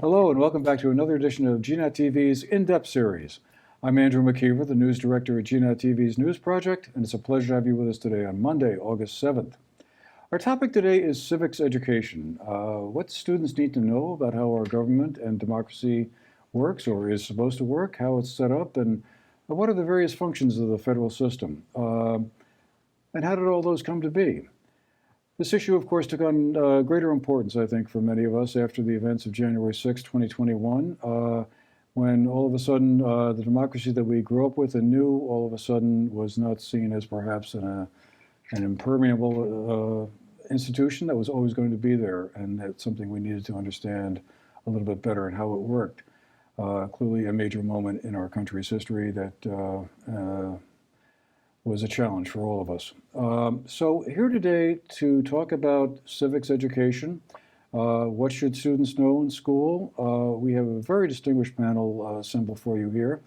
Hello and welcome back to another edition of GNAT-TV's In-Depth series. I'm Andrew McKeever, the news director at GNAT-TV's News Project, and it's a pleasure to have you with us today on Monday, August 7th. Our topic today is civics education. What students need to know about how our government and democracy works or is supposed to work, how it's set up, and what are the various functions of the federal system, and how did all those come to be? This issue, of course, took on greater importance, I think, for many of us after the events of January 6, 2021, when all of a sudden the democracy that we grew up with and knew all of a sudden was not seen as perhaps an impermeable institution that was always going to be there, and that's something we needed to understand a little bit better and how it worked. Clearly a major moment in our country's history that was a challenge for all of us. So here today to talk about civics education, what should students know in school? We have a very distinguished panel assembled for you here.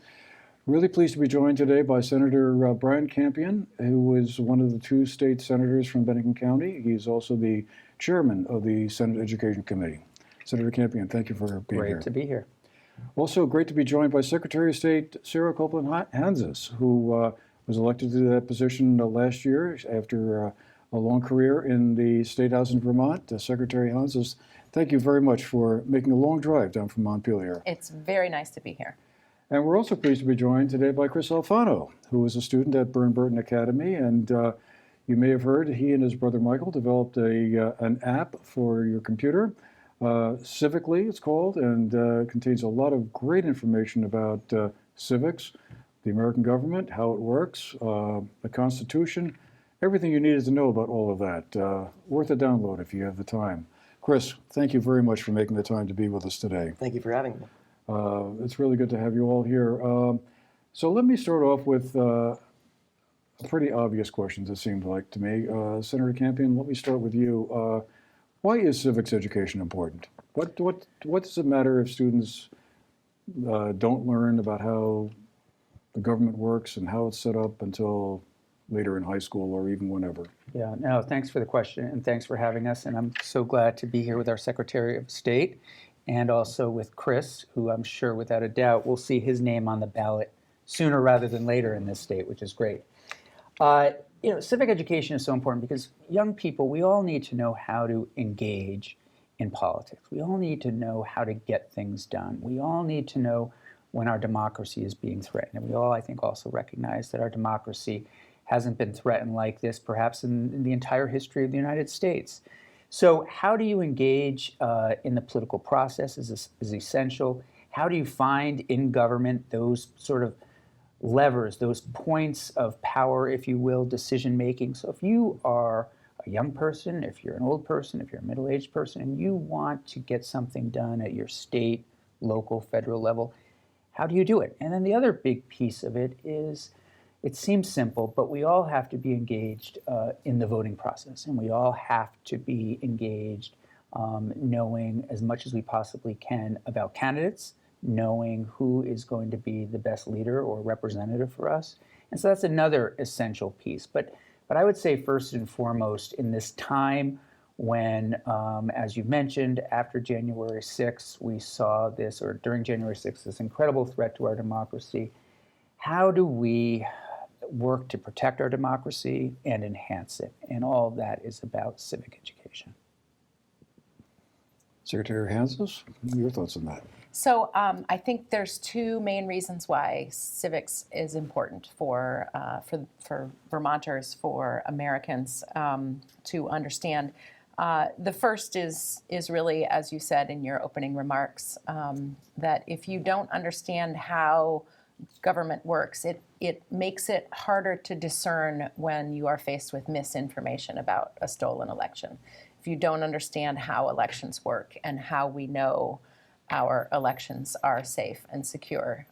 Really pleased to be joined today by Senator Brian Campion, who is one of the two state senators from Bennington County. He's also the chairman of the Senate Education Committee. Senator Campion, thank you for being here. Great to be here. Also great to be joined by Secretary of State Sarah Copeland Hanzas, who was elected to that position last year after a long career in the State House in Vermont. Secretary Hanzas, thank you very much for making a long drive down from Montpelier. It's very nice to be here. And we're also pleased to be joined today by Chris Alfano, who is a student at Burton Academy. And you may have heard he and his brother Michael developed an app for your computer. Civically, it's called, and contains a lot of great information about civics, the American government, how it works, the Constitution, everything you needed to know about all of that. Worth a download if you have the time. Chris, thank you very much for making the time to be with us today. Thank you for having me. It's really good to have you all here. So let me start off with a pretty obvious questions, it seemed like to me. Senator Campion, let me start with you. Why is civics education important? What does it matter if students don't learn about how the government works and how it's set up until later in high school or even whenever? Yeah, no, thanks for the question and thanks for having us. And I'm so glad to be here with our Secretary of State and also with Chris, who I'm sure without a doubt will see his name on the ballot sooner rather than later in this state, which is great. Civic education is so important because young people, we all need to know how to engage in politics. We all need to know how to get things done. We all need to know when our democracy is being threatened. And we all, I think, also recognize that our democracy hasn't been threatened like this, perhaps in the entire history of the United States. So how do you engage in the political process is essential. How do you find in government those sort of levers, those points of power, if you will, decision-making? So if you are a young person, if you're an old person, if you're a middle-aged person, and you want to get something done at your state, local, federal level, how do you do it? And then the other big piece of it is, it seems simple, but we all have to be engaged in the voting process, and we all have to be engaged knowing as much as we possibly can about candidates, knowing who is going to be the best leader or representative for us. And so that's another essential piece. But I would say first and foremost, in this time when, as you mentioned, after January 6th, we saw this, or during January 6th, this incredible threat to our democracy. How do we work to protect our democracy and enhance it? And all of that is about civic education. Secretary Hanzas, your thoughts on that? So I think there's two main reasons why civics is important for Vermonters, for Americans to understand. The first is really, as you said in your opening remarks, that if you don't understand how government works, it makes it harder to discern when you are faced with misinformation about a stolen election. If you don't understand how elections work and how we know our elections are safe and secure,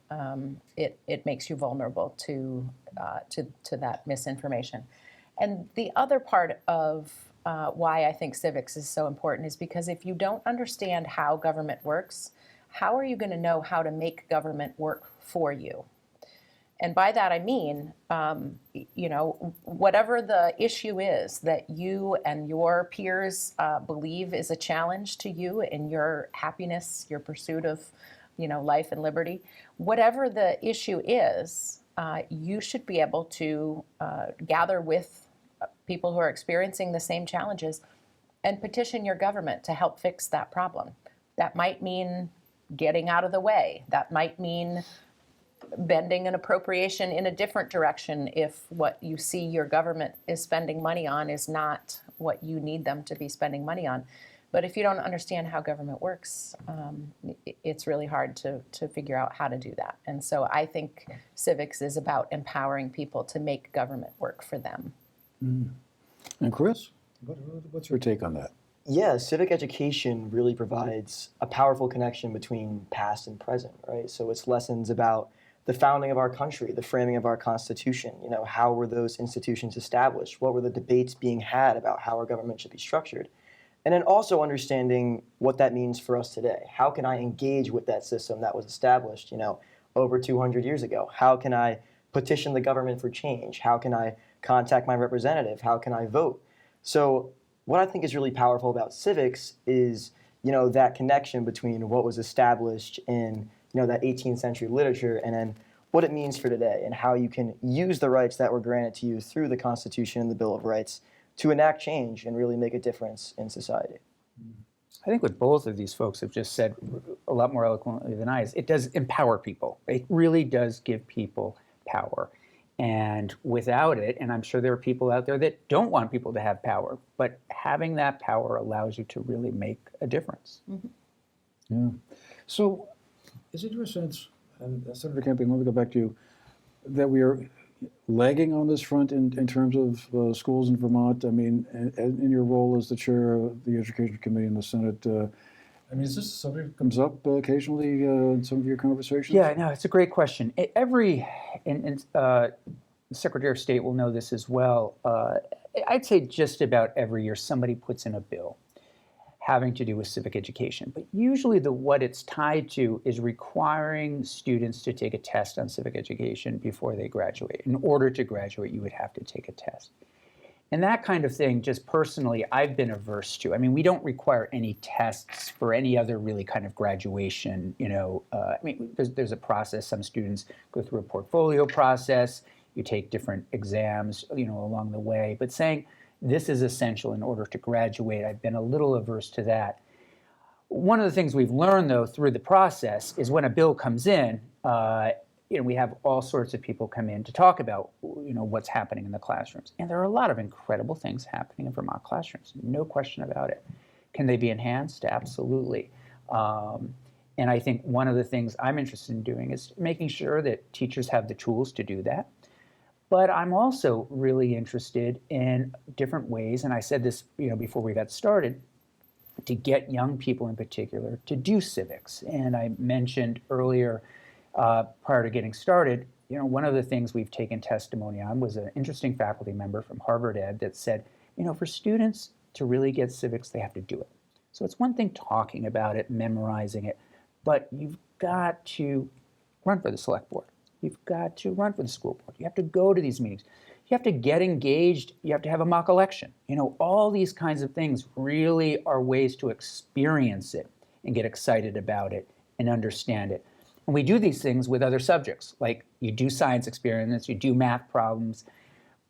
it makes you vulnerable to that misinformation. And the other part of why I think civics is so important is because if you don't understand how government works, how are you going to know how to make government work for you? And by that I mean, whatever the issue is that you and your peers believe is a challenge to you in your happiness, your pursuit of, life and liberty, whatever the issue is, you should be able to gather with people who are experiencing the same challenges and petition your government to help fix that problem. That might mean getting out of the way. That might mean bending an appropriation in a different direction if what you see your government is spending money on is not what you need them to be spending money on. But if you don't understand how government works, it's really hard to figure out how to do that. And so I think civics is about empowering people to make government work for them. And Chris, what's your take on that? Yeah, civic education really provides a powerful connection between past and present, right? So it's lessons about the founding of our country, the framing of our Constitution. How were those institutions established? What were the debates being had about how our government should be structured? And then also understanding what that means for us today. How can I engage with that system that was established, over 200 years ago? How can I petition the government for change? How can I contact my representative? How can I vote? So what I think is really powerful about civics is, that connection between what was established in, that 18th century literature and then what it means for today and how you can use the rights that were granted to you through the Constitution and the Bill of Rights to enact change and really make a difference in society. I think what both of these folks have just said a lot more eloquently than I is, it does empower people. It really does give people power. And without it, and I'm sure there are people out there that don't want people to have power, but having that power allows you to really make a difference. Yeah. So is it your sense, and Senator Campion, let me go back to you, that we are lagging on this front in terms of schools in Vermont? I mean, in your role as the chair of the Education Committee in the Senate, is this something that comes up occasionally in some of your conversations? Yeah, no, it's a great question. Secretary of State will know this as well. I'd say just about every year somebody puts in a bill having to do with civic education. But usually what it's tied to is requiring students to take a test on civic education before they graduate. In order to graduate, you would have to take a test. And that kind of thing, just personally, I've been averse to. I mean, we don't require any tests for any other really kind of graduation. There's a process. Some students go through a portfolio process. You take different exams, along the way. But saying this is essential in order to graduate, I've been a little averse to that. One of the things we've learned, though, through the process is when a bill comes in, we have all sorts of people come in to talk about, what's happening in the classrooms. And there are a lot of incredible things happening in Vermont classrooms, no question about it. Can they be enhanced? Absolutely. And I think one of the things I'm interested in doing is making sure that teachers have the tools to do that. But I'm also really interested in different ways, and I said this, before we got started, to get young people in particular to do civics. And I mentioned earlier, prior to getting started, one of the things we've taken testimony on was an interesting faculty member from Harvard Ed that said, for students to really get civics, they have to do it. So it's one thing talking about it, memorizing it, but you've got to run for the select board. You've got to run for the school board. You have to go to these meetings. You have to get engaged. You have to have a mock election. All these kinds of things really are ways to experience it and get excited about it and understand it. And we do these things with other subjects, like you do science experiments, you do math problems.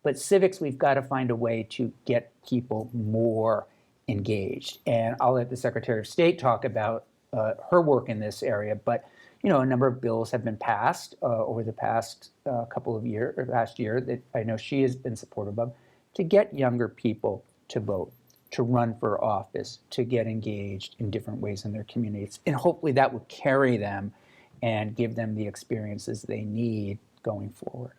But civics, we've got to find a way to get people more engaged. And I'll let the Secretary of State talk about her work in this area. But a number of bills have been passed over the past last year that I know she has been supportive of to get younger people to vote, to run for office, to get engaged in different ways in their communities. And hopefully that will carry them and give them the experiences they need going forward.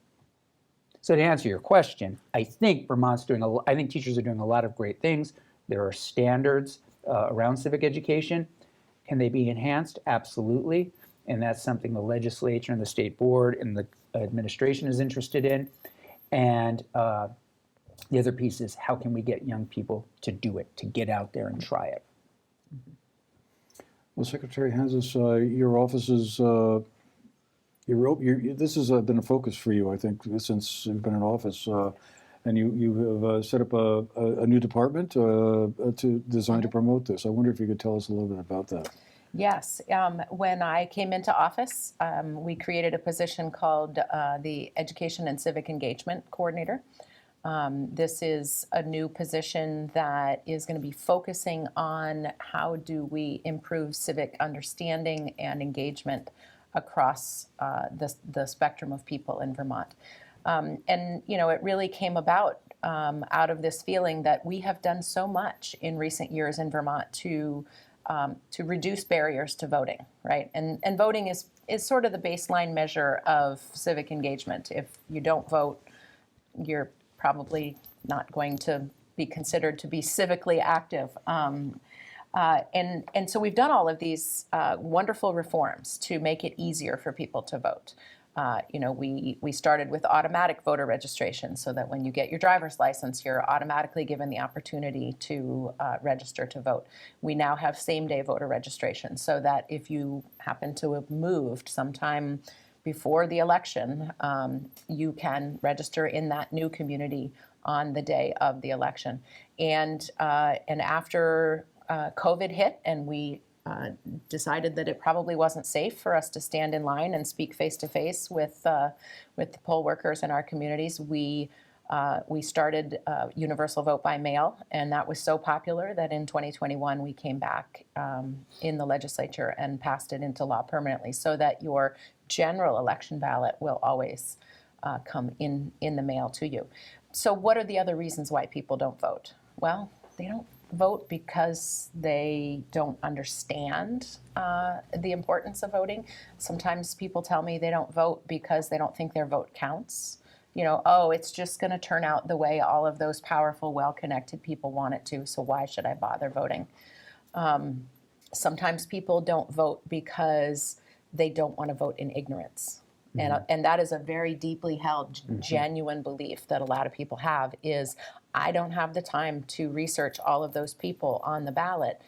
So to answer your question, I think I think teachers are doing a lot of great things. There are standards around civic education. Can they be enhanced? Absolutely. And that's something the legislature and the state board and the administration is interested in. And the other piece is, how can we get young people to do it, to get out there and try it? Well, Secretary Hanzas, your office is This has been a focus for you, I think, since you've been in office, and you have set up a new department designed to promote this. I wonder if you could tell us a little bit about that. Yes. When I came into office, we created a position called the Education and Civic Engagement Coordinator. This is a new position that is going to be focusing on how do we improve civic understanding and engagement across the spectrum of people in Vermont. And, you know, it really came about out of this feeling that we have done so much in recent years in Vermont to reduce barriers to voting, right? And voting is sort of the baseline measure of civic engagement. If you don't vote, you're probably not going to be considered to be civically active. And so we've done all of these wonderful reforms to make it easier for people to vote. You know, we started with automatic voter registration so that when you get your driver's license, you're automatically given the opportunity to register to vote. We now have same-day voter registration so that if you happen to have moved sometime before the election, you can register in that new community on the day of the election. And after COVID hit and we decided that it probably wasn't safe for us to stand in line and speak face-to-face with the poll workers in our communities, we started universal vote by mail, and that was so popular that in 2021 we came back in the legislature and passed it into law permanently so that your general election ballot will always come in the mail to you. So what are the other reasons why people don't vote? Well, they don't vote because they don't understand the importance of voting. Sometimes people tell me they don't vote because they don't think their vote counts. You know, oh, it's just going to turn out the way all of those powerful, well-connected people want it to, so why should I bother voting? Sometimes people don't vote because they don't want to vote in ignorance. And that is a very deeply held, genuine belief that a lot of people have is, I don't have the time to research all of those people on the ballot,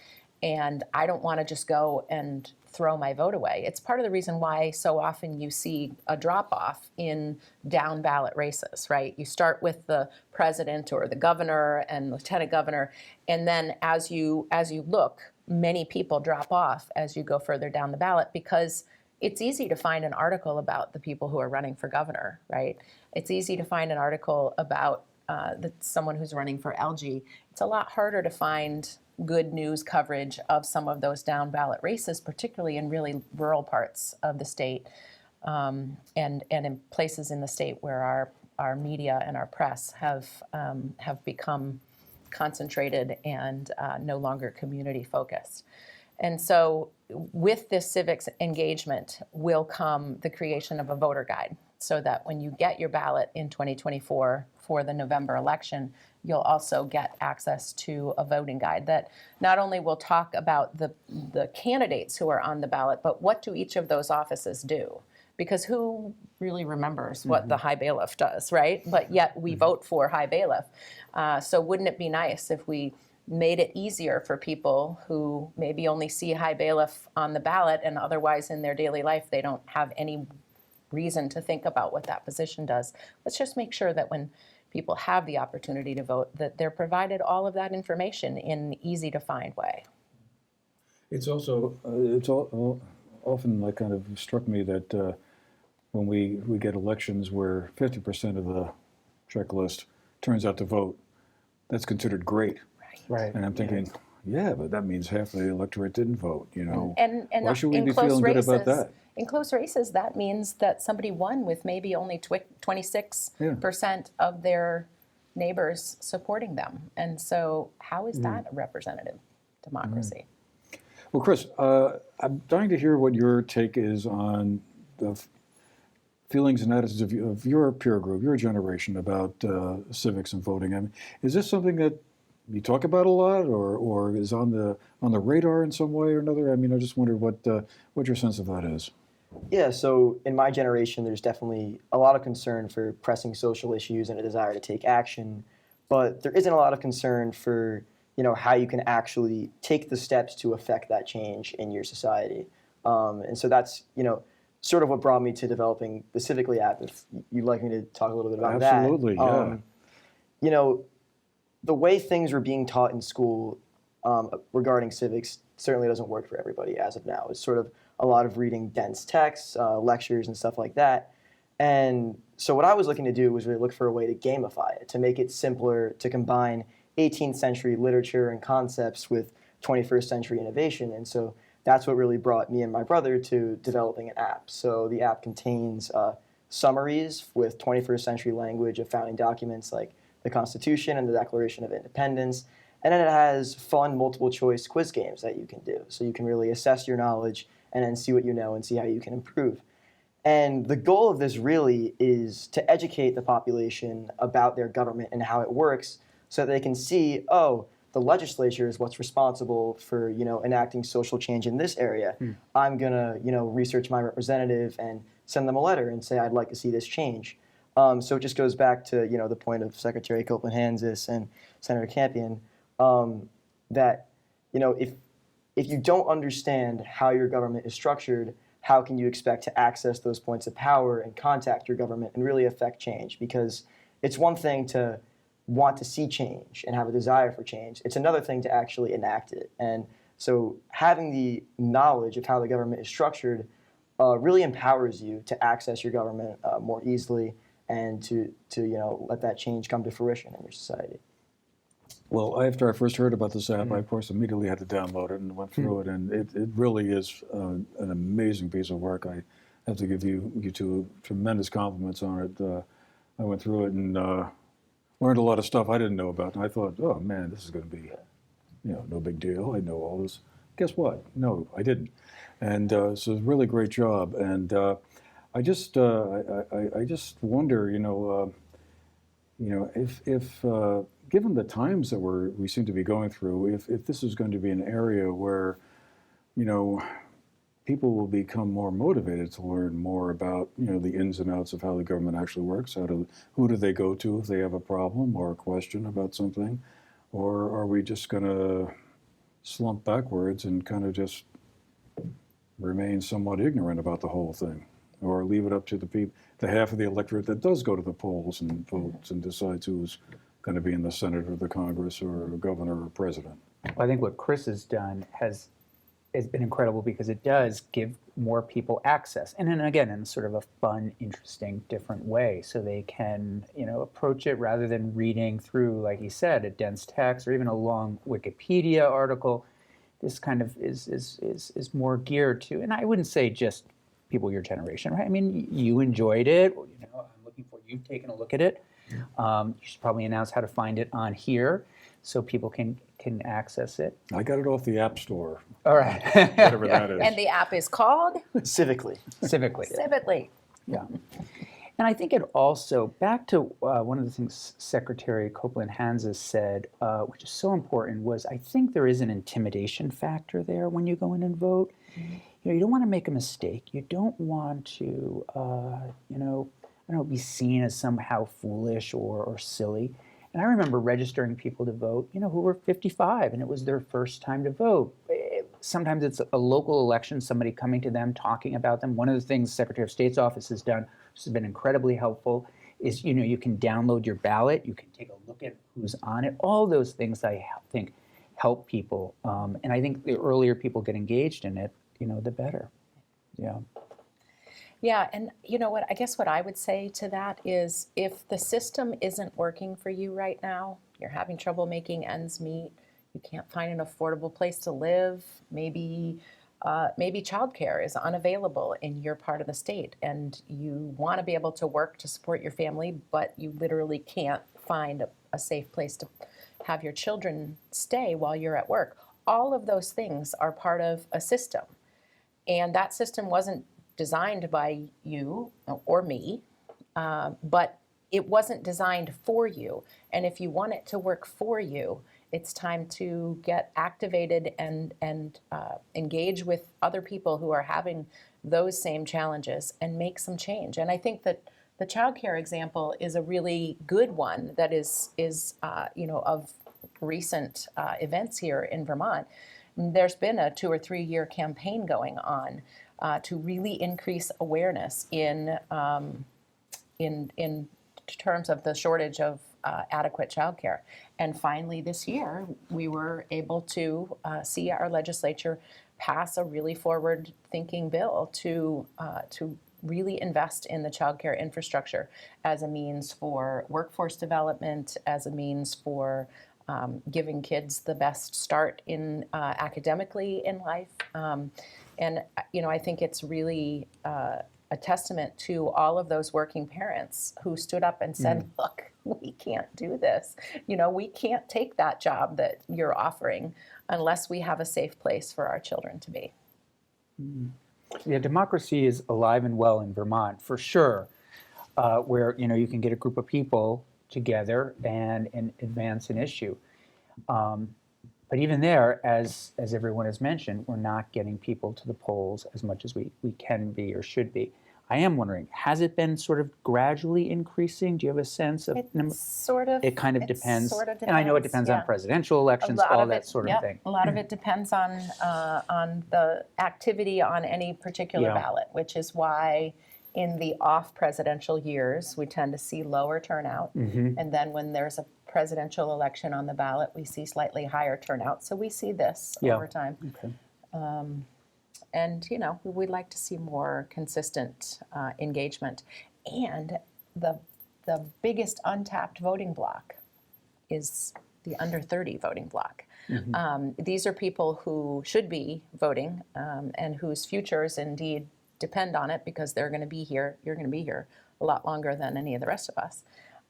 and I don't want to just go and throw my vote away. It's part of the reason why so often you see a drop-off in down ballot races, right? You start with the president or the governor and lieutenant governor, and then as you look, many people drop off as you go further down the ballot because it's easy to find an article about the people who are running for governor, right? It's easy to find an article about someone who's running for LG. It's a lot harder to find good news coverage of some of those down ballot races, particularly in really rural parts of the state and in places in the state where our media and our press have become concentrated and no longer community focused. And so with this civics engagement will come the creation of a voter guide so that when you get your ballot in 2024 for the November election, you'll also get access to a voting guide that not only will talk about the candidates who are on the ballot, but what do each of those offices do? Because who really remembers what the high bailiff does, right? But yet we vote for high bailiff. So wouldn't it be nice if we made it easier for people who maybe only see high bailiff on the ballot and otherwise in their daily life they don't have any reason to think about what that position does. Let's just make sure that when people have the opportunity to vote that they're provided all of that information in an easy to find way. It's also often like kind of struck me that when we get elections where 50% of the checklist turns out to vote, that's considered great. Right. And I'm thinking, yeah, but that means half the electorate didn't vote, you know. And why should we in be close feeling races, good about that? In close races, that means that somebody won with maybe only 26% of their neighbors supporting them. And so how is that a representative democracy? Well, Chris, I'm dying to hear what your take is on the feelings and attitudes of your peer group, your generation about civics and voting. I mean, is this something that you talk about a lot, or is on the radar in some way or another? I mean, I just wonder what your sense of that is. Yeah, so in my generation, there's definitely a lot of concern for pressing social issues and a desire to take action, but there isn't a lot of concern for how you can actually take the steps to affect that change in your society. And so that's sort of what brought me to developing the Civically app. If you'd like me to talk a little bit about Absolutely, that. yeah. You know, the way things were being taught in school regarding civics certainly doesn't work for everybody as of now. It's sort of a lot of reading dense texts, lectures, and stuff like that. And so what I was looking to do was really look for a way to gamify it, to make it simpler, to combine 18th century literature and concepts with 21st century innovation. And so that's what really brought me and my brother to developing an app. So the app contains summaries with 21st century language of founding documents like the Constitution and the Declaration of Independence. And then it has fun multiple choice quiz games that you can do. So you can really assess your knowledge and then see what you know and see how you can improve. And the goal of this really is to educate the population about their government and how it works so that they can see, oh, the legislature is what's responsible for, enacting social change in this area. I'm going to, research my representative and send them a letter and say, I'd like to see this change. So it just goes back to, the point of Secretary Copeland Hanzas and Senator Campion, that, if you don't understand how your government is structured, how can you expect to access those points of power and contact your government and really affect change? Because it's one thing to want to see change and have a desire for change. It's another thing to actually enact it. And so having the knowledge of how the government is structured really empowers you to access your government more easily and to let that change come to fruition in your society. Well, after I first heard about this app, I, of course, immediately had to download it and went through it, and it really is an amazing piece of work. I have to give you two tremendous compliments on it. I went through it and learned a lot of stuff I didn't know about, and I thought, oh, man, this is going to be, no big deal. I know all this. Guess what? No, I didn't. And so it's a really great job, and I just wonder, if given the times that we seem to be going through, if this is going to be an area where, people will become more motivated to learn more about, the ins and outs of how the government actually works, who do they go to if they have a problem or a question about something, or are we just going to slump backwards and kind of just remain somewhat ignorant about the whole thing, or leave it up to the half of the electorate that does go to the polls and votes and decides who's going to be in the Senate or the Congress or a governor or president? Well, I think what Chris has done has been incredible because it does give more people access, and then again in sort of a fun, interesting, different way, so they can approach it rather than reading through, like he said, a dense text or even a long Wikipedia article. This kind of is more geared to, and I wouldn't say just people your generation, right? I mean, you enjoyed it, or I'm looking for you've taken a look at it. You should probably announce how to find it on here so people can access it. I got it off the App Store. All right. Whatever that is. And the app is called Civically. Civically. Yeah. And I think it also, back to one of the things Secretary Copeland Hanzas said, which is so important, was I think there is an intimidation factor there when you go in and vote. You don't want to make a mistake. You don't want to, be seen as somehow foolish or silly. And I remember registering people to vote, who were 55, and it was their first time to vote. Sometimes it's a local election, somebody coming to them, talking about them. One of the things the Secretary of State's office has done, which has been incredibly helpful, is, you can download your ballot, you can take a look at who's on it. All those things I think help people. And I think the earlier people get engaged in it, the better. Yeah. Yeah, and I guess what I would say to that is if the system isn't working for you right now, you're having trouble making ends meet, you can't find an affordable place to live, maybe childcare is unavailable in your part of the state and you want to be able to work to support your family, but you literally can't find a safe place to have your children stay while you're at work. All of those things are part of a system. And that system wasn't designed by you or me, but it wasn't designed for you. And if you want it to work for you, it's time to get activated and engage with other people who are having those same challenges and make some change. And I think that the childcare example is a really good one that is of recent events here in Vermont. there's been a 2 or 3 year campaign going on to really increase awareness in terms of the shortage of adequate childcare. And finally, this year, we were able to see our legislature pass a really forward-thinking bill to really invest in the childcare infrastructure as a means for workforce development, as a means for giving kids the best start in academically in life. And I think it's really a testament to all of those working parents who stood up and said, look, we can't do this. We can't take that job that you're offering unless we have a safe place for our children to be. Yeah, democracy is alive and well in Vermont, for sure, where, you can get a group of people together and advance an issue. But even there, as everyone has mentioned, we're not getting people to the polls as much as we can be or should be. I am wondering, has it been sort of gradually increasing? Do you have a sense of? It kind of depends. And I know it depends on presidential elections, all that sort of thing. A lot of it depends on the activity on any particular ballot, which is why in the off-presidential years, we tend to see lower turnout. And then when there's a presidential election on the ballot, we see slightly higher turnout. So we see this over time. Okay. And, we'd like to see more consistent engagement. And the biggest untapped voting block is the under 30 voting block. These are people who should be voting and whose futures indeed depend on it because they're going to be here. You're going to be here a lot longer than any of the rest of us.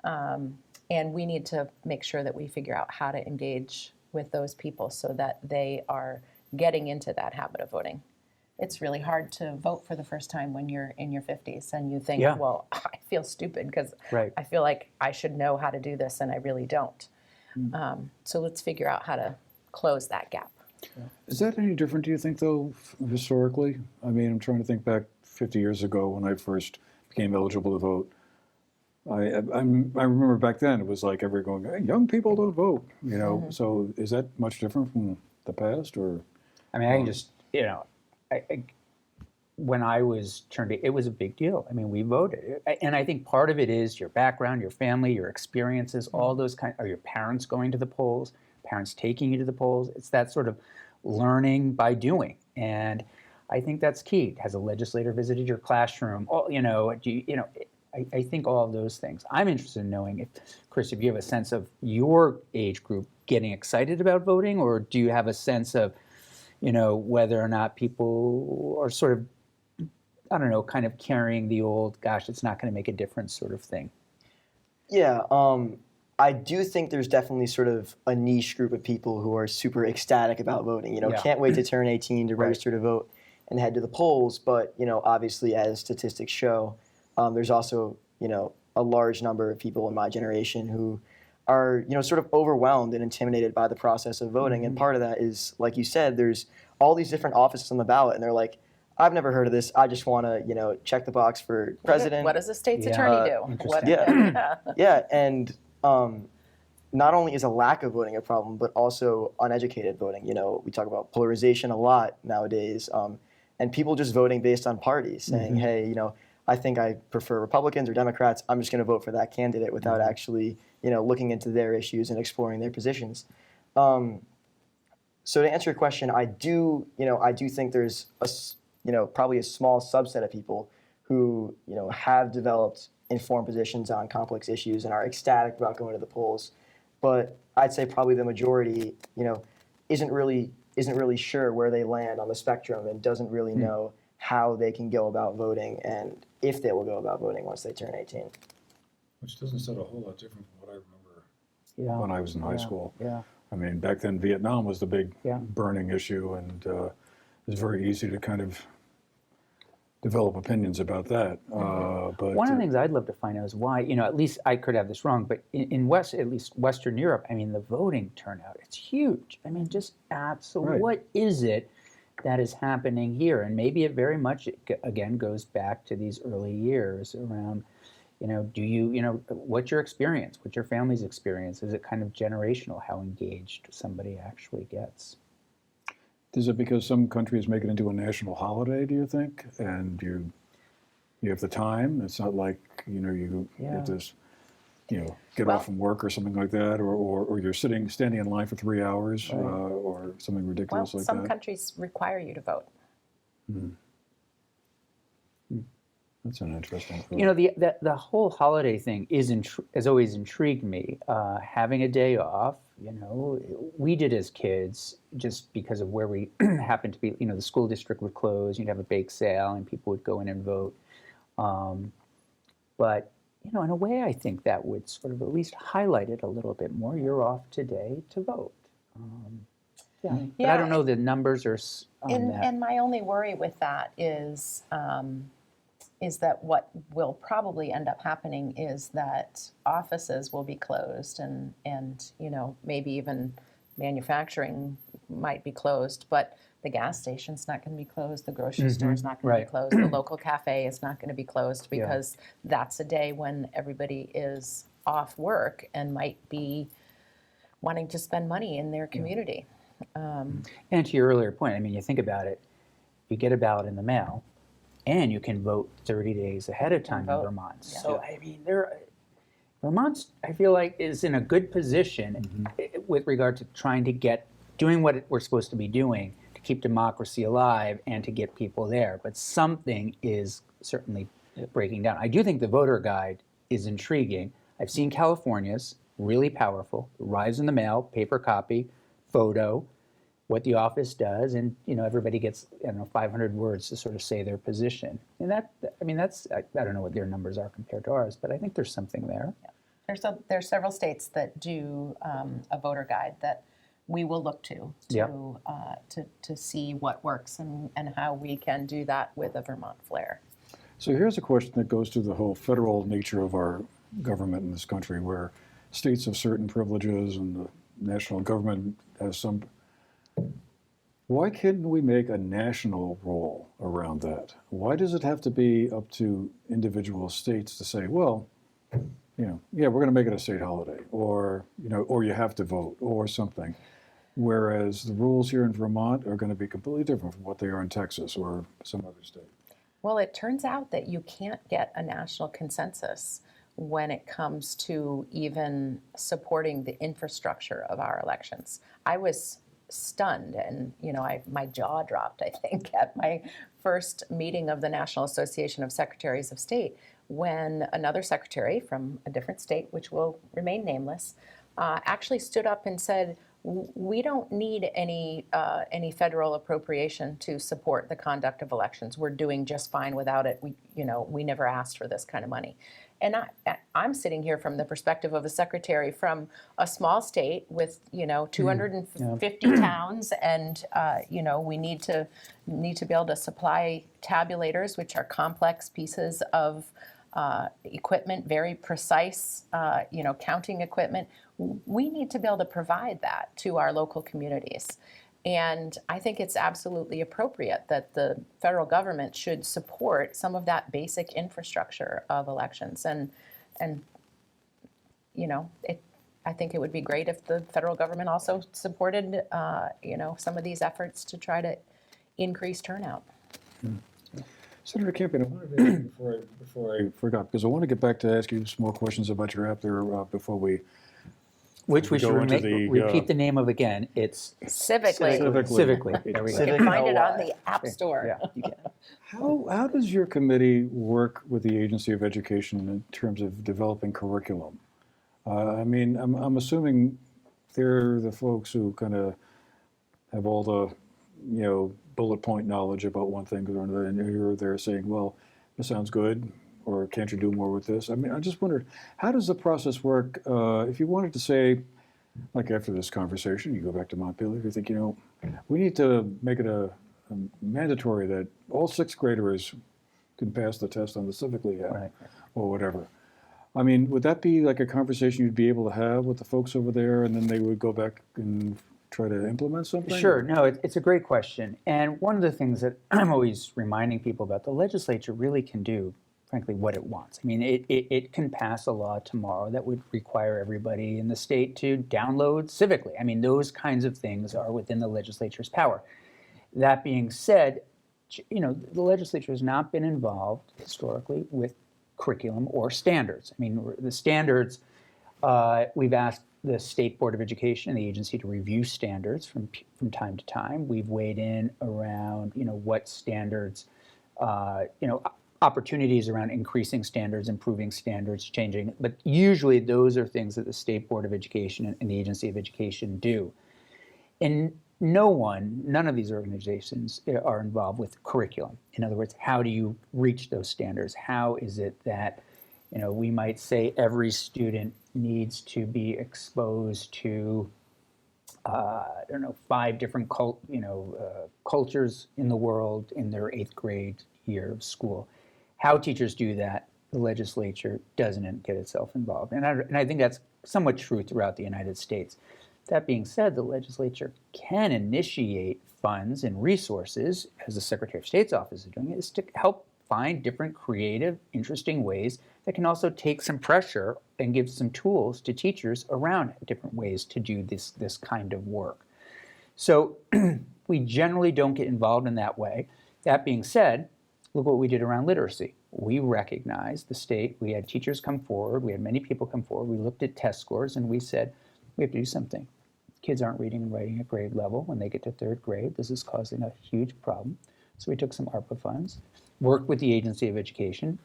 And we need to make sure that we figure out how to engage with those people so that they are getting into that habit of voting. It's really hard to vote for the first time when you're in your 50s and you think, well, I feel stupid because I feel like I should know how to do this and I really don't. So let's figure out how to close that gap. Is that any different, do you think, though, historically? I mean, I'm trying to think back 50 years ago when I first became eligible to vote. I remember back then it was like everyone going, hey, young people don't vote, So is that much different from the past, or? I mean, I can just, when I was turned, it was a big deal. I mean, we voted, and I think part of it is your background, your family, your experiences, all those are your parents going to the polls, parents taking you to the polls. It's that sort of learning by doing, and I think that's key. Has a legislator visited your classroom? I think all of those things. I'm interested in knowing if, Chris, if you have a sense of your age group getting excited about voting, or do you have a sense of, whether or not people are sort of, I don't know, kind of carrying the old, gosh, it's not going to make a difference sort of thing? Yeah, I do think there's definitely sort of a niche group of people who are super ecstatic about voting. Can't wait to turn 18 to register to vote and head to the polls. But, obviously, as statistics show, there's also, a large number of people in my generation who are, sort of overwhelmed and intimidated by the process of voting. And part of that is, like you said, there's all these different offices on the ballot, and they're like, I've never heard of this. I just want to, check the box for president. What does the state's attorney do? Yeah, and not only is a lack of voting a problem, but also uneducated voting. We talk about polarization a lot nowadays, and people just voting based on parties, saying, hey, I think I prefer Republicans or Democrats. I'm just going to vote for that candidate without actually, looking into their issues and exploring their positions. So to answer your question, I do think there's probably a small subset of people who, have developed informed positions on complex issues and are ecstatic about going to the polls. But I'd say probably the majority, isn't really sure where they land on the spectrum and doesn't really know how they can go about voting and if they will go about voting once they turn 18. Which doesn't sound a whole lot different from what I remember when I was in high school. Yeah. I mean, back then Vietnam was the big burning issue, and it was very easy to kind of develop opinions about that. But one of the things I'd love to find out is why, at least I could have this wrong, but in at least Western Europe, I mean, the voting turnout, it's huge. I mean, just absolutely. Right. What is it that is happening here? And maybe it very much, again, goes back to these early years around, what's your experience? What's your family's experience? Is it kind of generational how engaged somebody actually gets? Is it because some countries make it into a national holiday, do you think? And you have the time? It's not like, you have this, get Well- off from work or something like that, or you're standing in line for 3 hours, or something Well, ridiculous like some that. countries require you to vote. That's an interesting thought. You know, the whole holiday thing has always intrigued me. Having a day off, we did as kids just because of where we happened to be. The school district would close, you'd have a bake sale, and people would go in and vote. But in a way, I think that would sort of at least highlight it a little bit more. You're off today to vote. But I Yeah, don't know the numbers or on that. And my only worry with that is that what will probably end up happening is that offices will be closed and maybe even manufacturing might be closed, but the gas station's not going to be closed, the grocery store's not going to be closed, the local cafe is not going to be closed because that's a day when everybody is off work and might be wanting to spend money in their community. And to your earlier point, I mean, you think about it, you get a ballot in the mail, and you can vote 30 days ahead of time in vote. Vermont. Yeah. So, I mean, Vermont, I feel like, is in a good position with regard to trying to doing what we're supposed to be doing to keep democracy alive and to get people there. But something is certainly breaking down. I do think the voter guide is intriguing. I've seen California's, really powerful, arrives in the mail, paper copy, photo, what the office does, and everybody gets 500 words to sort of say their position. And that's I don't know what their numbers are compared to ours, but I think there's something there. Yeah. There's several states that do a voter guide that we will look to see what works and how we can do that with a Vermont flair. So here's a question that goes to the whole federal nature of our government in this country, where states have certain privileges and the national government has some. Why can't we make a national rule around that? Why does it have to be up to individual states to say, well, we're going to make it a state holiday, or you have to vote, or something? Whereas the rules here in Vermont are going to be completely different from what they are in Texas or some other state. Well, it turns out that you can't get a national consensus when it comes to even supporting the infrastructure of our elections. I was stunned and my jaw dropped, I think, at my first meeting of the National Association of Secretaries of State when another secretary from a different state, which will remain nameless, actually stood up and said, we don't need any federal appropriation to support the conduct of elections. We're doing just fine without it. We never asked for this kind of money. And I'm sitting here from the perspective of a secretary from a small state with 250 towns, and we need to be able to supply tabulators, which are complex pieces of equipment, very precise, counting equipment. We need to be able to provide that to our local communities. And I think it's absolutely appropriate that the federal government should support some of that basic infrastructure of elections. And I think it would be great if the federal government also supported, some of these efforts to try to increase turnout. Senator Campion, I wanted to, before I forgot, because I want to get back to ask you some more questions about your app there before we. Which we should go into repeat the name of again. It's Civically. Civically. There we go. You can find it on the App Store. Yeah, you can. How does your committee work with the Agency of Education in terms of developing curriculum? I'm assuming they're the folks who kind of have all the, bullet point knowledge about one thing or another, and you're there saying, well, this sounds good, or can't you do more with this? I just wondered, how does the process work? If you wanted to say, like after this conversation, you go back to Montpelier, you think, we need to make it a mandatory that all sixth graders can pass the test on the Civically App, Right. or whatever. Would that be like a conversation you'd be able to have with the folks over there, and then they would go back and try to implement something? Sure. No, it's a great question. And one of the things that I'm always reminding people about, the legislature really can do, frankly, what it wants. It can pass a law tomorrow that would require everybody in the state to download Civically. Those kinds of things are within the legislature's power. That being said, the legislature has not been involved historically with curriculum or standards. I mean, the standards, we've asked the State Board of Education and the agency to review standards from time to time. We've weighed in around, what standards, opportunities around increasing standards, improving standards, changing. But usually those are things that the State Board of Education and the Agency of Education do. And none of these organizations are involved with curriculum. In other words, how do you reach those standards? How is it that, we might say every student needs to be exposed to, 5 different cultures in the world in their 8th grade year of school. How teachers do that, the legislature doesn't get itself involved. And I think that's somewhat true throughout the United States. That being said, the legislature can initiate funds and resources, as the Secretary of State's office is doing, is to help find different creative, interesting ways that can also take some pressure and give some tools to teachers around different ways to do this kind of work. So we generally don't get involved in that way. That being said, look what we did around literacy. We recognized the state, we had teachers come forward, we had many people come forward, we looked at test scores, and we said, we have to do something. Kids aren't reading and writing at grade level when they get to 3rd grade. This is causing a huge problem. So we took some ARPA funds, worked with the Agency of Education,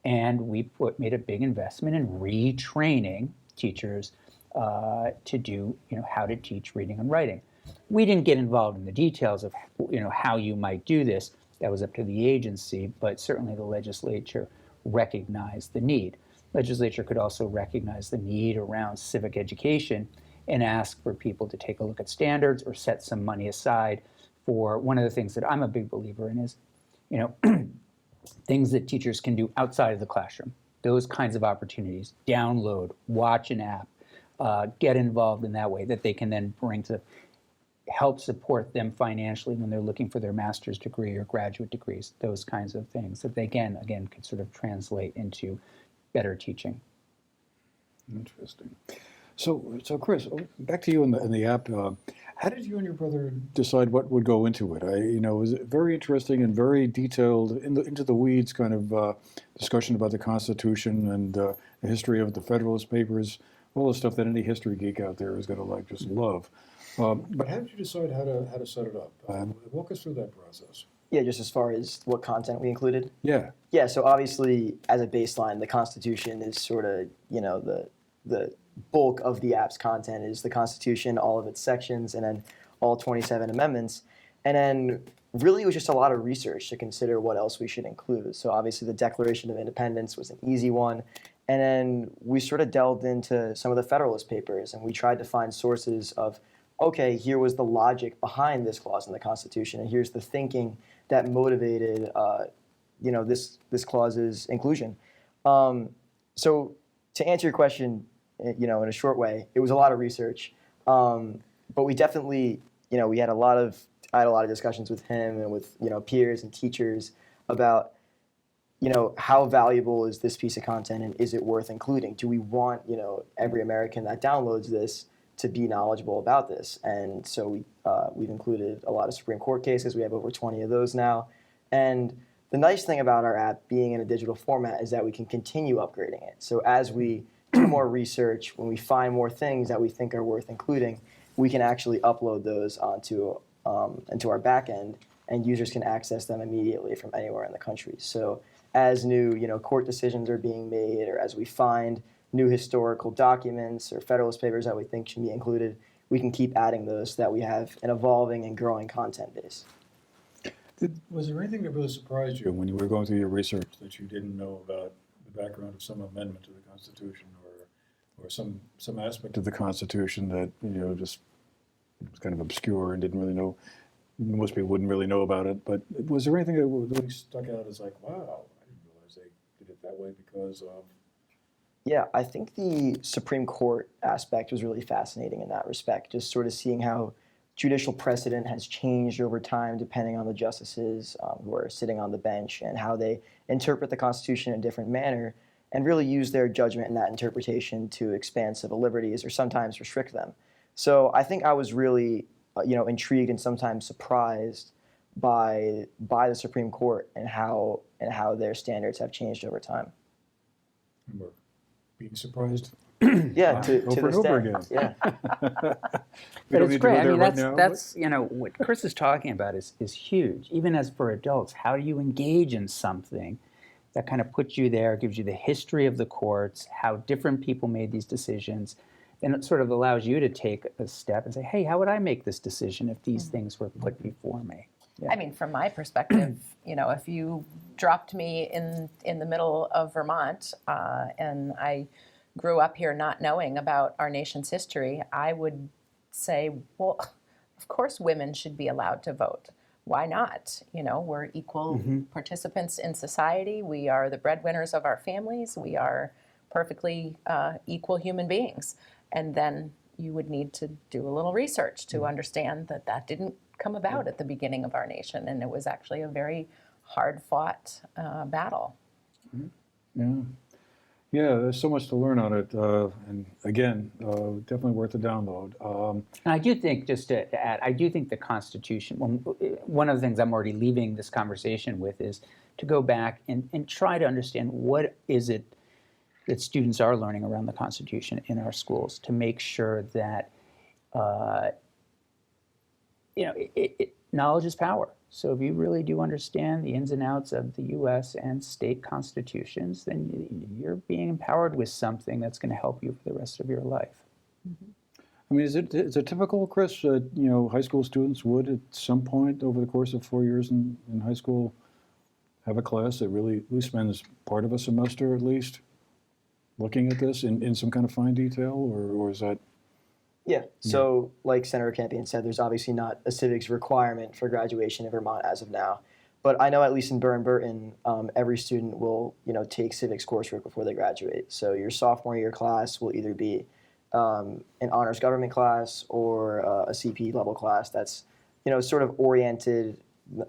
and we made a big investment in retraining teachers to do, how to teach reading and writing. We didn't get involved in the details of, how you might do this. That was up to the agency, but certainly the legislature recognized the need. Legislature could also recognize the need around civic education and ask for people to take a look at standards or set some money aside for one of the things that I'm a big believer in is, things that teachers can do outside of the classroom. Those kinds of opportunities, download, watch an app, get involved in that way that they can then bring to help support them financially when they're looking for their master's degree or graduate degrees, those kinds of things that they again could sort of translate into better teaching. Interesting. So Chris, back to you in the app. How did you and your brother decide what would go into it? It was very interesting and very detailed, into the weeds kind of discussion about the Constitution and the history of the Federalist Papers, all the stuff that any history geek out there is going to just love. But how did you decide how to set it up? Walk us through that process. Yeah, just as far as what content we included. Yeah. Yeah, so obviously, as a baseline, the Constitution is sort of, the bulk of the app's content is the Constitution, all of its sections, and then all 27 amendments. And then really it was just a lot of research to consider what else we should include. So obviously the Declaration of Independence was an easy one. And then we sort of delved into some of the Federalist Papers, and we tried to find sources of, okay, here was the logic behind this clause in the Constitution, and here's the thinking that motivated this clause's inclusion. So to answer your question, in a short way, it was a lot of research, but we definitely, I had a lot of discussions with him and with peers and teachers about how valuable is this piece of content and is it worth including? Do we want every American that downloads this to be knowledgeable about this? And so we've included a lot of Supreme Court cases. We have over 20 of those now, and the nice thing about our app being in a digital format is that we can continue upgrading it. So as we do more research, when we find more things that we think are worth including, we can actually upload those into our back end, and users can access them immediately from anywhere in the country. So as new court decisions are being made, or as we find new historical documents or Federalist Papers that we think should be included, we can keep adding those so that we have an evolving and growing content base. Was there anything that really surprised you when you were going through your research that you didn't know about the background of some amendment to the Constitution, or some aspect of the Constitution that just was kind of obscure and didn't really know? Most people wouldn't really know about it. But was there anything that really stuck out as like, wow, I didn't realize they did it that way because of? Yeah, I think the Supreme Court aspect was really fascinating in that respect, just sort of seeing how judicial precedent has changed over time depending on the justices who are sitting on the bench and how they interpret the Constitution in a different manner and really use their judgment in that interpretation to expand civil liberties or sometimes restrict them. So I think I was really intrigued and sometimes surprised by the Supreme Court and how their standards have changed over time. And we're being surprised. Yeah, to Over this and over day. again. Yeah. We But don't it's need to great. go I there mean, right that's now, that's you know what Chris is talking about is huge. Even as for adults, how do you engage in something that kind of puts you there, gives you the history of the courts, how different people made these decisions, and it sort of allows you to take a step and say, hey, how would I make this decision if these things were put before me? Yeah. I mean, from my perspective, if you dropped me in the middle of Vermont and I grew up here not knowing about our nation's history, I would say, well, of course women should be allowed to vote. Why not? We're equal participants in society. We are the breadwinners of our families. We are perfectly equal human beings. And then you would need to do a little research to understand that didn't come about at the beginning of our nation, and it was actually a very hard-fought battle. Yeah. Yeah, there's so much to learn on it. And again, definitely worth a download. And I do think, just to add, I do think the Constitution, one of the things I'm already leaving this conversation with is to go back and try to understand what is it that students are learning around the Constitution in our schools to make sure that, knowledge is power. So if you really do understand the ins and outs of the U.S. and state constitutions, then you're being empowered with something that's going to help you for the rest of your life. I mean, is it typical, Chris, that high school students would at some point over the course of 4 years in high school have a class that really at least spends part of a semester at least looking at this in some kind of fine detail, or is that? Yeah. So, like Senator Campion said, there's obviously not a civics requirement for graduation in Vermont as of now. But I know at least in Burton, every student will, take civics coursework before they graduate. So your sophomore year class will either be an honors government class or a CP level class that's, sort of oriented,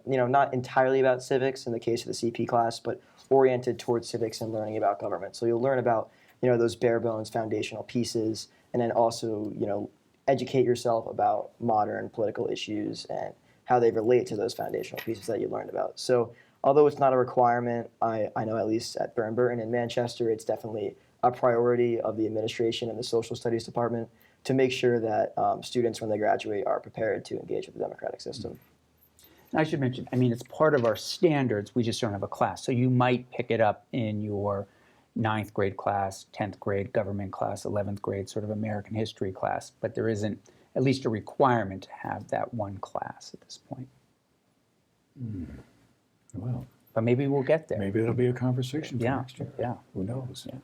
not entirely about civics in the case of the CP class, but oriented towards civics and learning about government. So you'll learn about, those bare bones foundational pieces, and then also, educate yourself about modern political issues and how they relate to those foundational pieces that you learned about. So although it's not a requirement, I know at least at Burton in Manchester, it's definitely a priority of the administration and the social studies department to make sure that students, when they graduate, are prepared to engage with the democratic system. I should mention, it's part of our standards. We just don't have a class. So you might pick it up in your 9th grade class, 10th grade government class, 11th grade sort of American history class, but there isn't at least a requirement to have that one class at this point. Well, but maybe we'll get there. Maybe it'll be a conversation for next year. Yeah. Who knows? Yeah.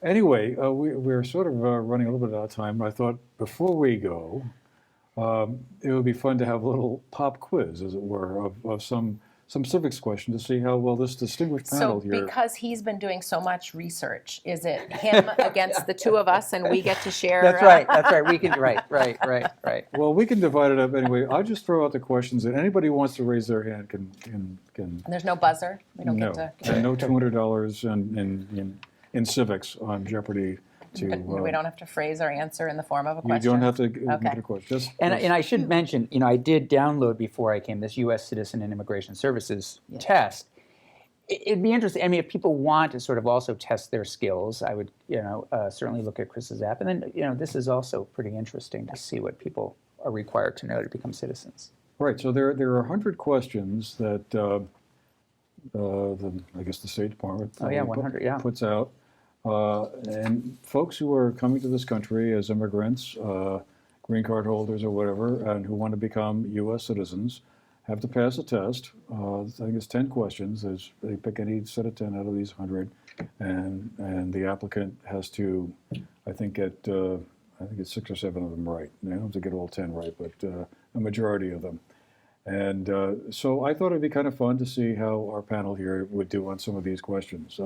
Anyway, we're sort of running a little bit out of time. I thought before we go, it would be fun to have a little pop quiz, as it were, of some civics question to see how well this distinguished panel So here. because he's been doing so much research, is it him against the two of us and we get to share? That's right. We can, right. Well, we can divide it up anyway. I'll just throw out the questions, and anybody who wants to raise their hand can. And there's no buzzer? We don't No, get to. and no $200 in civics on Jeopardy. We don't have to phrase our answer in the form of a You question? don't have to make Okay. it a question. Just, And I should mention, I did download before I came this U.S. Citizen and Immigration Services test. It'd be interesting. If people want to sort of also test their skills, I would, certainly look at Chris's app. And then, this is also pretty interesting to see what people are required to know to become citizens. Right. So there are 100 questions that I guess the State Department 100, yeah. puts out. And folks who are coming to this country as immigrants, green card holders or whatever, and who want to become U.S. citizens have to pass a test. I think it's 10 questions. They pick any set of 10 out of these 100, and the applicant has to, I think it's 6 or 7 of them right. They don't have to get all 10 right, but a majority of them. And so I thought it'd be kind of fun to see how our panel here would do on some of these questions.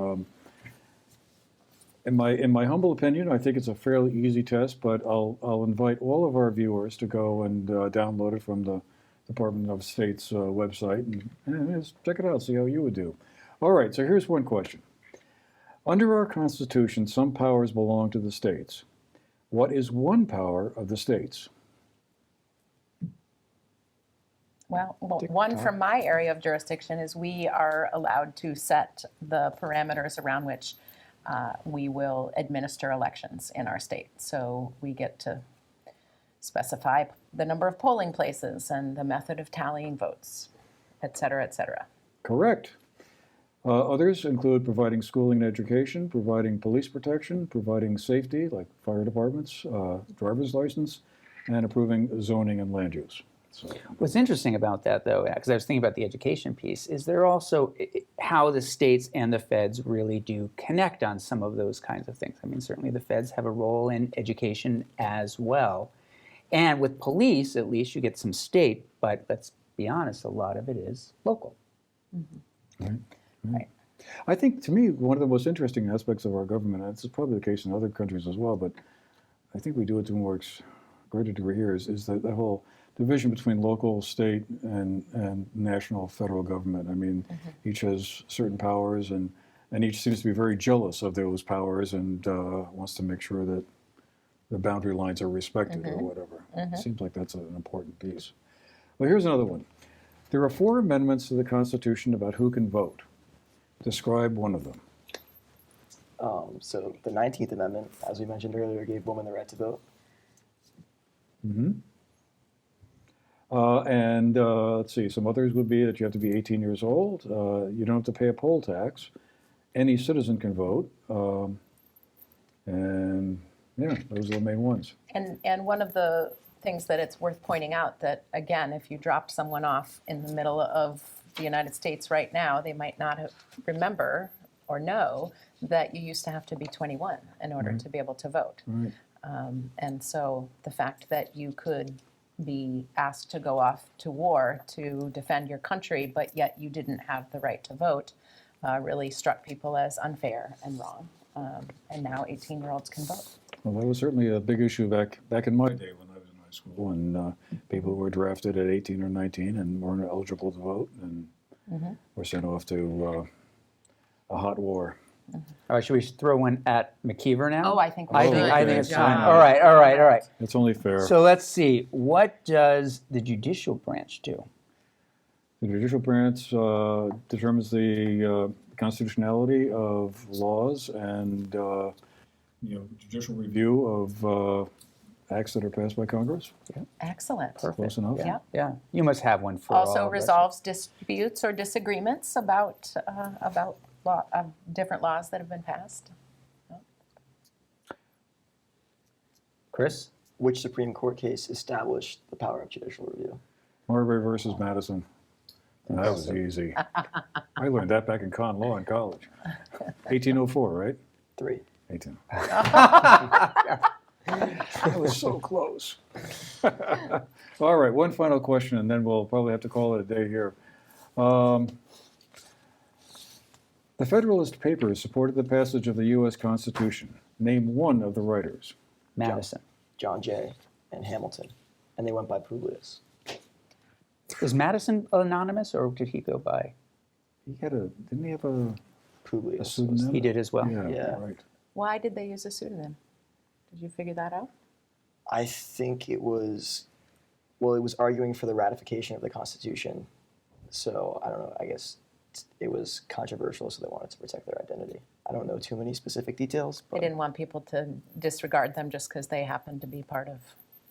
In my humble opinion, I think it's a fairly easy test, but I'll invite all of our viewers to go and download it from the Department of State's website and just check it out, see how you would do. All right, so here's one question. Under our Constitution, some powers belong to the states. What is one power of the states? Well, one TikTok. from my area of jurisdiction is we are allowed to set the parameters around which we will administer elections in our state. So we get to specify the number of polling places and the method of tallying votes, et cetera, et cetera. Correct. Others include providing schooling and education, providing police protection, providing safety, like fire departments, driver's license, and approving zoning and land use. So, What's interesting about that, though, because I was thinking about the education piece, is there also how the states and the feds really do connect on some of those kinds of things. I mean, certainly the feds have a role in education as well. And with police, at least you get some state, but let's be honest, a lot of it is local. Right. I think, to me, one of the most interesting aspects of our government, and this is probably the case in other countries as well, but I think we do it to a greater degree here, is that whole division between local, state, and national, federal government. I mean, each has certain powers, and each seems to be very jealous of those powers and wants to make sure that the boundary lines are respected or whatever. It seems like that's an important piece. Well, here's another one. There are 4 amendments to the Constitution about who can vote. Describe one of them. So the 19th Amendment, as we mentioned earlier, gave women the right to vote. Let's see, some others would be that you have to be 18 years old. You don't have to pay a poll tax. Any citizen can vote. And yeah, those are the main ones. And one of the things that it's worth pointing out that, again, if you dropped someone off in the middle of the United States right now, they might not remember or know that you used to have to be 21 in order to be able to vote. Right. And so the fact that you could be asked to go off to war to defend your country, but yet you didn't have the right to vote, really struck people as unfair and wrong. And now 18-year-olds can vote. Well, that was certainly a big issue back in my day when I was in high school, and people who were drafted at 18 or 19 and weren't eligible to vote and were sent off to a hot war. All right, should we throw one at McKeever now? Oh, I think we I should. think it's Good fine. job. All right. It's only fair. So let's see. What does the judicial branch do? The judicial branch determines the constitutionality of laws and judicial review of acts that are passed by Congress. Excellent. Close enough. Yeah. Yeah, you must have one for all Also of us. resolves disputes or disagreements about different laws that have been passed. Chris? Which Supreme Court case established the power of judicial review? Marbury versus Madison. That was easy. I learned that back in con law in college. 1804, right? 3. 18. I was so close. All right, one final question, and then we'll probably have to call it a day here. The Federalist Papers supported the passage of the U.S. Constitution. Name one of the writers. Madison. John Jay and Hamilton. And they went by Publius. Was Madison anonymous, or did he go by? Didn't he have a Publius. pseudonym? He did as well. Yeah. Right. Why did they use a pseudonym? Did you figure that out? I think it was arguing for the ratification of the Constitution. So, I don't know, I guess it was controversial, so they wanted to protect their identity. I don't know too many specific details. They But didn't want people to disregard them just because they happened to be part of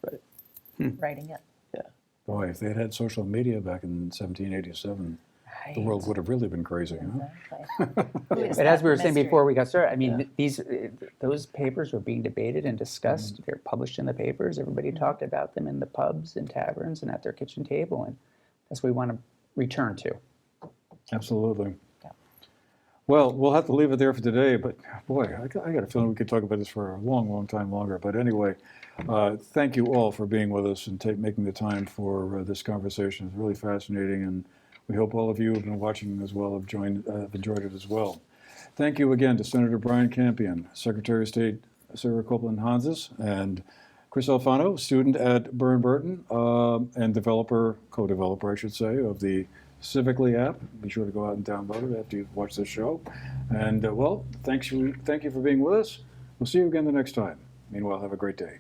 Right. writing it. Boy, if they had social media back in 1787, the world would have really been crazy, huh? Exactly. But as we were saying before we got started, I mean, those papers were being debated and discussed. They're published in the papers. Everybody talked about them in the pubs and taverns and at their kitchen table, and that's what we want to return to. Absolutely. Yeah. Well, we'll have to leave it there for today, but boy, I got a feeling we could talk about this for a long, long time longer. But anyway, thank you all for being with us and making the time for this conversation. It's really fascinating, and we hope all of you who have been watching as well have enjoyed it as well. Thank you again to Senator Brian Campion, Secretary of State Sarah Copeland Hanzas, and Chris Alfano, student at Burton, and co-developer, I should say, of the Civically App. Be sure to go out and download it after you've watched this show. And thank you for being with us. We'll see you again the next time. Meanwhile, have a great day.